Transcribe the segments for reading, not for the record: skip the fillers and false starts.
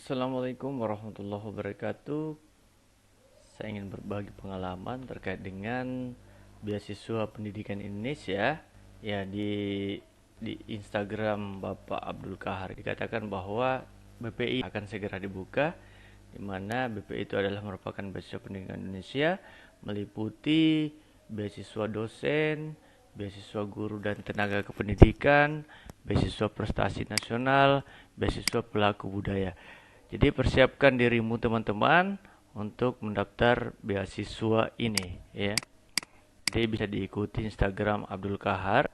Assalamualaikum warahmatullahi wabarakatuh. Saya ingin berbagi pengalaman terkait dengan beasiswa pendidikan Indonesia. Ya, di Instagram Bapak Abdul Kahar dikatakan bahwa BPI akan segera dibuka, di mana BPI itu adalah merupakan beasiswa pendidikan Indonesia, meliputi beasiswa dosen, beasiswa guru dan tenaga kependidikan, beasiswa prestasi nasional, beasiswa pelaku budaya. Jadi persiapkan dirimu teman-teman untuk mendaftar beasiswa ini ya. Jadi bisa diikuti Instagram Abdul Kahar.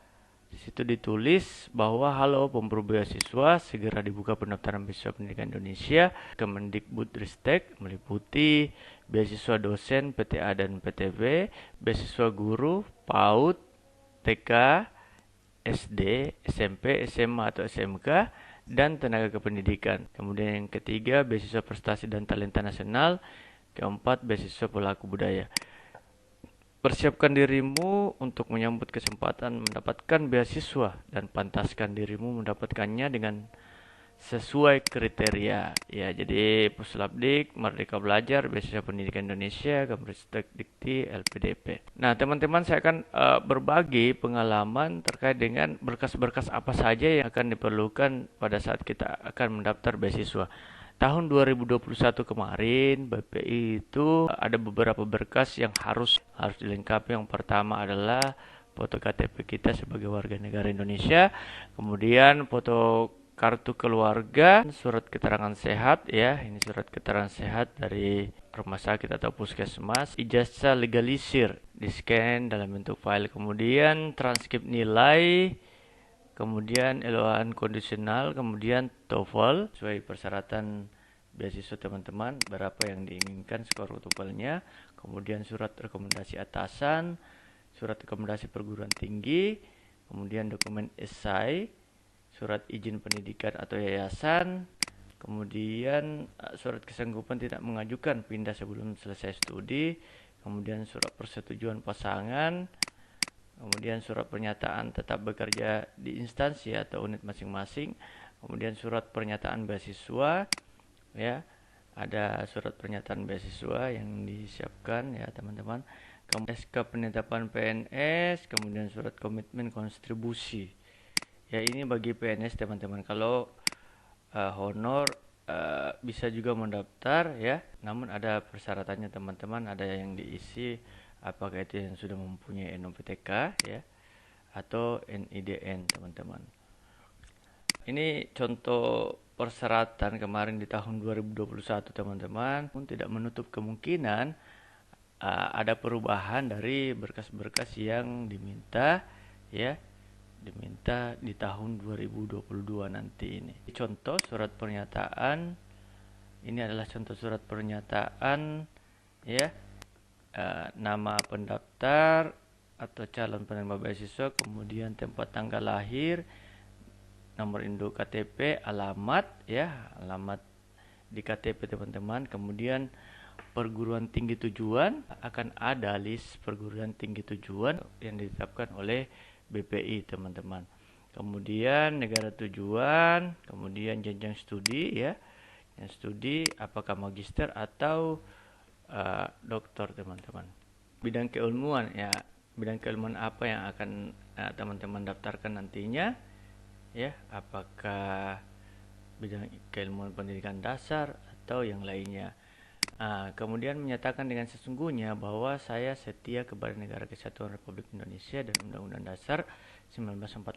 Di situ ditulis bahwa halo pemburu beasiswa, segera dibuka pendaftaran beasiswa pendidikan Indonesia. Kemendikbudristek meliputi beasiswa dosen PTA dan PTB, beasiswa guru, PAUD, TK, SD, SMP, SMA atau SMK, dan tenaga kependidikan. Kemudian yang ketiga, beasiswa prestasi dan talenta nasional. Keempat, beasiswa pelaku budaya. Persiapkan dirimu untuk menyambut kesempatan mendapatkan beasiswa dan pantaskan dirimu mendapatkannya dengan sesuai kriteria. Ya, jadi Puslapdik, Merdeka Belajar, Beasiswa Pendidikan Indonesia, Kemristek Dikti, LPDP. Nah, teman-teman, saya akan berbagi pengalaman terkait dengan berkas-berkas apa saja yang akan diperlukan pada saat kita akan mendaftar beasiswa. Tahun 2021 kemarin, BPI itu ada beberapa berkas yang harus dilengkapi. Yang pertama adalah foto KTP kita sebagai warga negara Indonesia, kemudian foto kartu keluarga, surat keterangan sehat ya, ini surat keterangan sehat dari rumah sakit atau puskesmas, ijazah legalisir di scan dalam bentuk file, kemudian transkrip nilai, kemudian eloan kondisional, kemudian TOEFL sesuai persyaratan beasiswa teman-teman, berapa yang diinginkan skor TOEFL-nya, kemudian surat rekomendasi atasan, surat rekomendasi perguruan tinggi, kemudian dokumen esai, surat izin pendidikan atau yayasan, kemudian surat kesanggupan tidak mengajukan pindah sebelum selesai studi, kemudian surat persetujuan pasangan, kemudian surat pernyataan tetap bekerja di instansi atau unit masing-masing, kemudian surat pernyataan beasiswa ya, ada surat pernyataan beasiswa yang disiapkan ya teman-teman, kemudian SK penetapan PNS, kemudian surat komitmen kontribusi ya, ini bagi PNS teman-teman. Kalau honor bisa juga mendaftar ya, namun ada persyaratannya teman-teman, ada yang diisi apakah itu yang sudah mempunyai NOPTK ya atau NIDN teman-teman. Ini contoh persyaratan kemarin di tahun 2021 teman-teman, pun tidak menutup kemungkinan ada perubahan dari berkas-berkas yang diminta ya, diminta di tahun 2022 nanti ini. Contoh surat pernyataan, ini adalah contoh surat pernyataan ya, nama pendaftar atau calon penerima beasiswa, kemudian tempat tanggal lahir, nomor induk KTP, alamat ya, alamat di KTP teman-teman, kemudian perguruan tinggi tujuan, akan ada list perguruan tinggi tujuan yang ditetapkan oleh BPI teman-teman. Kemudian negara tujuan, kemudian jenjang studi ya, yang studi apakah magister atau doktor teman-teman. Bidang keilmuan ya, bidang keilmuan apa yang akan teman-teman daftarkan nantinya ya, apakah bidang keilmuan pendidikan dasar atau yang lainnya. Kemudian menyatakan dengan sesungguhnya bahwa saya setia kepada Negara Kesatuan Republik Indonesia dan Undang-Undang Dasar 1945,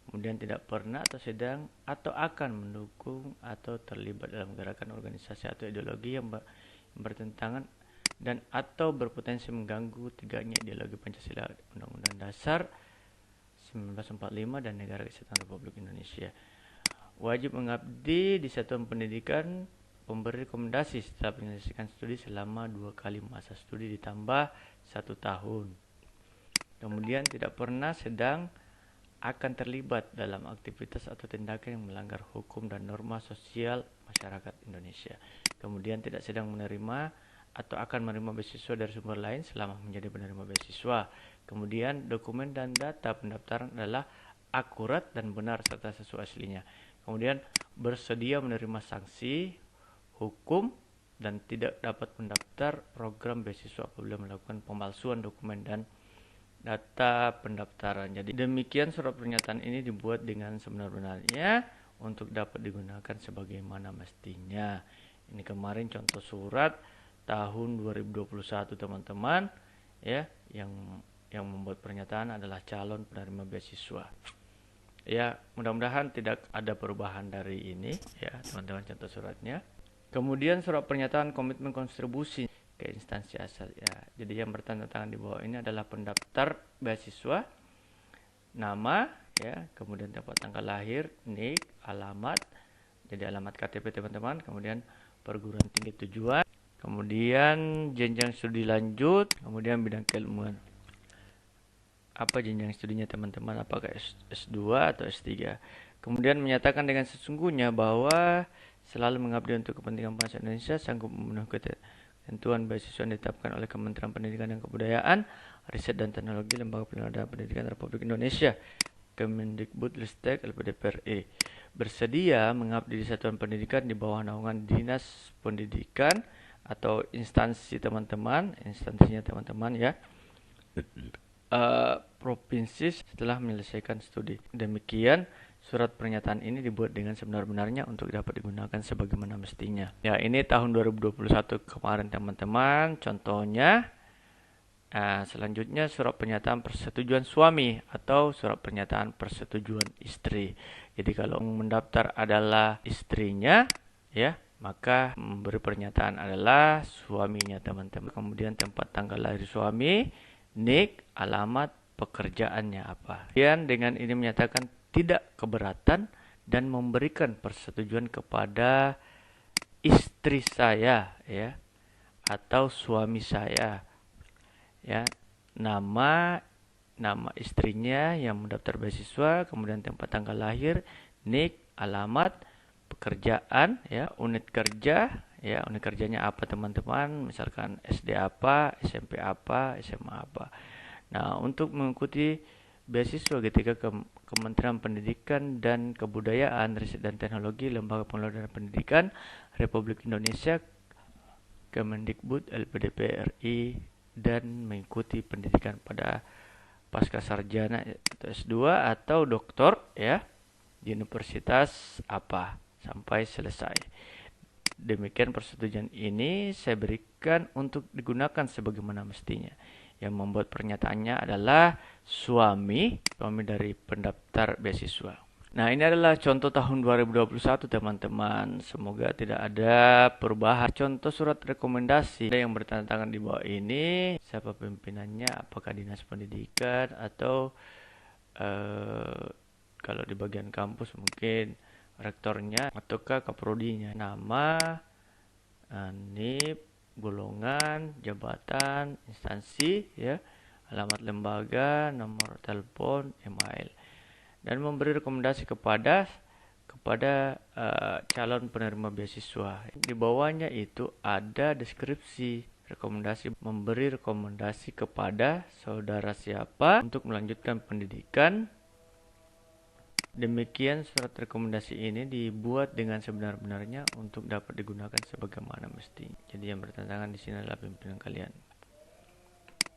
kemudian tidak pernah atau sedang atau akan mendukung atau terlibat dalam gerakan organisasi atau ideologi yang bertentangan dan atau berpotensi mengganggu tegaknya ideologi Pancasila, Undang-Undang Dasar 1945 dan Negara Kesatuan Republik Indonesia. Wajib mengabdi di satuan pendidikan, memberi rekomendasi setelah menyelesaikan studi selama 2 kali masa studi ditambah 1 tahun. Kemudian tidak pernah sedang akan terlibat dalam aktivitas atau tindakan yang melanggar hukum dan norma sosial masyarakat Indonesia. Kemudian tidak sedang menerima atau akan menerima beasiswa dari sumber lain selama menjadi penerima beasiswa. Kemudian dokumen dan data pendaftaran adalah akurat dan benar serta sesuai aslinya. Kemudian bersedia menerima sanksi hukum dan tidak dapat mendaftar program beasiswa apabila melakukan pemalsuan dokumen dan data pendaftaran. Jadi demikian surat pernyataan ini dibuat dengan sebenar-benarnya untuk dapat digunakan sebagaimana mestinya. Ini kemarin contoh surat tahun 2021 teman-teman ya, yang membuat pernyataan adalah calon penerima beasiswa. Ya, mudah-mudahan tidak ada perubahan dari ini ya, teman-teman, contoh suratnya. Kemudian surat pernyataan komitmen kontribusi ke instansi asal ya. Jadi yang bertanda tangan di bawah ini adalah pendaftar beasiswa, nama ya, kemudian tempat tanggal lahir, NIK, alamat. Jadi alamat KTP teman-teman, kemudian perguruan tinggi tujuan, kemudian jenjang studi lanjut, kemudian bidang keilmuan. Apa jenjang studinya teman-teman, apakah S2 atau S3. Kemudian menyatakan dengan sesungguhnya bahwa selalu mengabdi untuk kepentingan bangsa Indonesia, sanggup memenuhi ketentuan beasiswa yang ditetapkan oleh Kementerian Pendidikan dan Kebudayaan, Riset dan Teknologi, Lembaga Pendidikan Pendidikan Republik Indonesia, Kemendikbudristek, LPDP-RI. Bersedia mengabdi di satuan pendidikan di bawah naungan Dinas Pendidikan atau instansi teman-teman, instansinya teman-teman ya, provinsi setelah menyelesaikan studi. Demikian surat pernyataan ini dibuat dengan sebenar-benarnya untuk dapat digunakan sebagaimana mestinya. Ya, ini tahun 2021 kemarin teman-teman, contohnya. Selanjutnya surat pernyataan persetujuan suami atau surat pernyataan persetujuan istri. Jadi kalau mendaftar adalah istrinya ya, maka memberi pernyataan adalah suaminya teman-teman. Kemudian tempat tanggal lahir suami, NIK, alamat, pekerjaannya apa. Kemudian dengan ini menyatakan tidak keberatan dan memberikan persetujuan kepada istri saya ya, atau suami saya ya, nama istrinya yang mendaftar beasiswa, kemudian tempat tanggal lahir, NIK, alamat, pekerjaan ya, unit kerja ya, unit kerjanya apa teman-teman, misalkan SD apa, SMP apa, SMA apa. Nah, untuk mengikuti beasiswa ketika Kementerian Pendidikan dan Kebudayaan, Riset dan Teknologi, Lembaga Pengelolaan Pendidikan Republik Indonesia, Kemendikbud, LPDP-RI, dan mengikuti pendidikan pada pasca sarjana atau S2 atau doktor ya, di universitas apa sampai selesai. Demikian persetujuan ini saya berikan untuk digunakan sebagaimana mestinya. Yang membuat pernyataannya adalah suami dari pendaftar beasiswa. Nah, ini adalah contoh tahun 2021 teman-teman. Semoga tidak ada perubahan. Contoh surat rekomendasi yang bertanda tangan di bawah ini, siapa pimpinannya, apakah Dinas Pendidikan atau kalau di bagian kampus mungkin rektornya ataukah kaprodinya. Nama, NIP, golongan, jabatan, instansi ya, alamat lembaga, nomor telepon, email. Dan memberi rekomendasi kepada calon penerima beasiswa. Di bawahnya itu ada deskripsi rekomendasi, memberi rekomendasi kepada saudara siapa untuk melanjutkan pendidikan. Demikian surat rekomendasi ini dibuat dengan sebenar-benarnya untuk dapat digunakan sebagaimana mesti. Jadi yang bertentangan di sini adalah pimpinan kalian.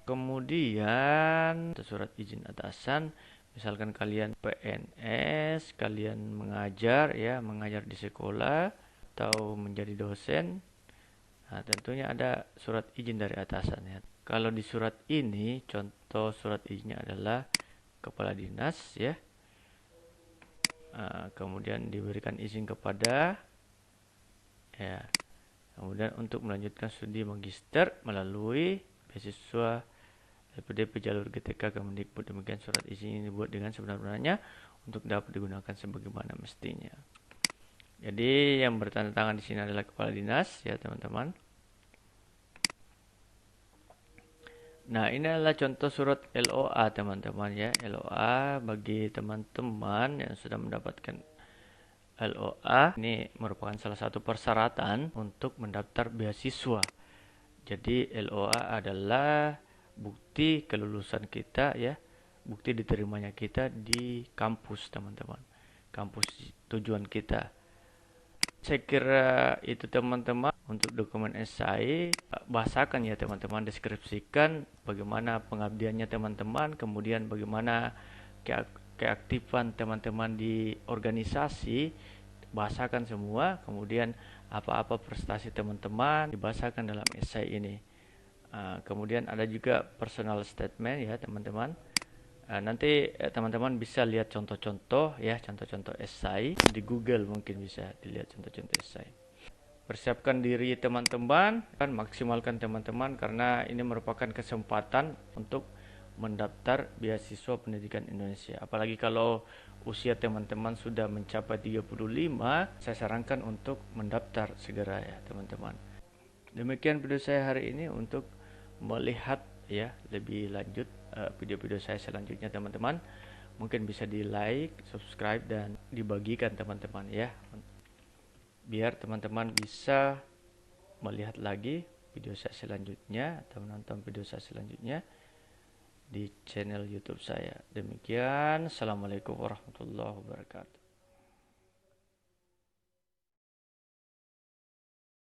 Kemudian surat izin atasan, misalkan kalian PNS, kalian mengajar ya, mengajar di sekolah atau menjadi dosen. Nah, tentunya ada surat izin dari atasan ya. Kalau di surat ini, contoh surat izinnya adalah kepala dinas ya. Kemudian diberikan izin kepada ya. Kemudian untuk melanjutkan studi magister melalui beasiswa LPDP jalur GTK Kemendikbud. Demikian surat izin ini dibuat dengan sebenar-benarnya untuk dapat digunakan sebagaimana mestinya. Jadi yang bertanda tangan di sini adalah kepala dinas ya teman-teman. Nah, ini adalah contoh surat LOA teman-teman ya. LOA bagi teman-teman yang sudah mendapatkan LOA, ini merupakan salah satu persyaratan untuk mendaftar beasiswa. Jadi LOA adalah bukti kelulusan kita ya, bukti diterimanya kita di kampus teman-teman. Kampus tujuan kita. Saya kira itu teman-teman untuk dokumen esai. Bahasakan ya teman-teman, deskripsikan bagaimana pengabdiannya teman-teman, kemudian bagaimana keaktifan teman-teman di organisasi, bahasakan semua, kemudian apa-apa prestasi teman-teman dibahasakan dalam esai ini. Kemudian ada juga personal statement ya teman-teman. Nanti teman-teman bisa lihat contoh-contoh ya, contoh-contoh esai di Google, mungkin bisa dilihat contoh-contoh esai. Persiapkan diri teman-teman dan maksimalkan teman-teman, karena ini merupakan kesempatan untuk mendaftar beasiswa pendidikan Indonesia. Apalagi kalau usia teman-teman sudah mencapai 35, saya sarankan untuk mendaftar segera ya teman-teman. Demikian video saya hari ini. Untuk melihat ya lebih lanjut video-video saya selanjutnya teman-teman, mungkin bisa di like, subscribe, dan dibagikan teman-teman ya, biar teman-teman bisa melihat lagi video saya selanjutnya atau menonton video saya selanjutnya di channel YouTube saya. Demikian, assalamualaikum warahmatullahi wabarakatuh.